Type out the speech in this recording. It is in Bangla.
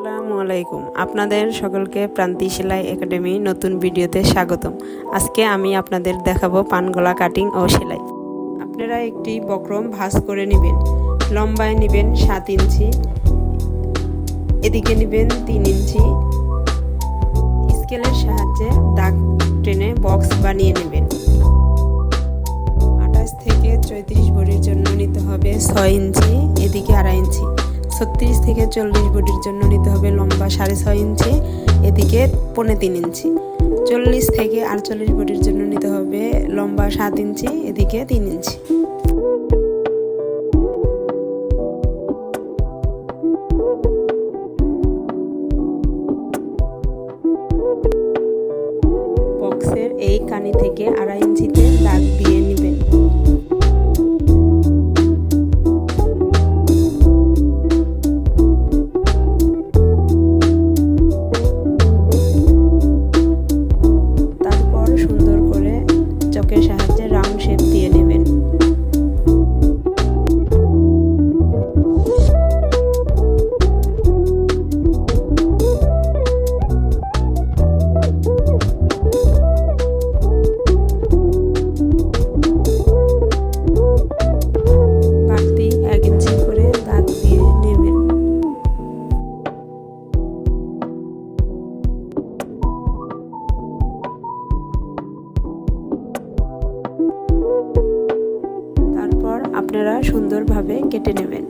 আসসালামু আলাইকুম। আপনাদের সকলকে প্রান্তি সেলাই একাডেমি নতুন ভিডিওতে স্বাগতম। আজকে আমি আপনাদের দেখাবো পানগলা কাটিং ও সেলাই। আপনারা একটি বক্রম ভাঁজ করে নেবেন। লম্বায় নেবেন 7 ইঞ্চি, এদিকে নেবেন 3 ইঞ্চি। স্কেলের সাহায্যে দাগ টেনে বক্স বানিয়ে নেবেন। 28 থেকে 34 বডির জন্য নিতে হবে 6 ইঞ্চি, এদিকে 2.5 ইঞ্চি। 36 থেকে 40 বডির জন্য নিতে হবে লম্বা 6.5 ইঞ্চি, এদিকে 3.25 ইঞ্চি। 40 থেকে 48 বডির জন্য নিতে হবে লম্বা 7 ইঞ্চি, এদিকে 3 ইঞ্চি। বক্সের এই কানি থেকে 2.5 ইঞ্চিতে দাগ দিয়ে নেবেন। চকের সাহায্যে রাউন্ড শেপ দিয়ে নেবেন। বাড়তি 1 ইঞ্চি করে দাগ দিয়ে নেবেন। তারপর আপনারা সুন্দরভাবে কেটে নেবেন।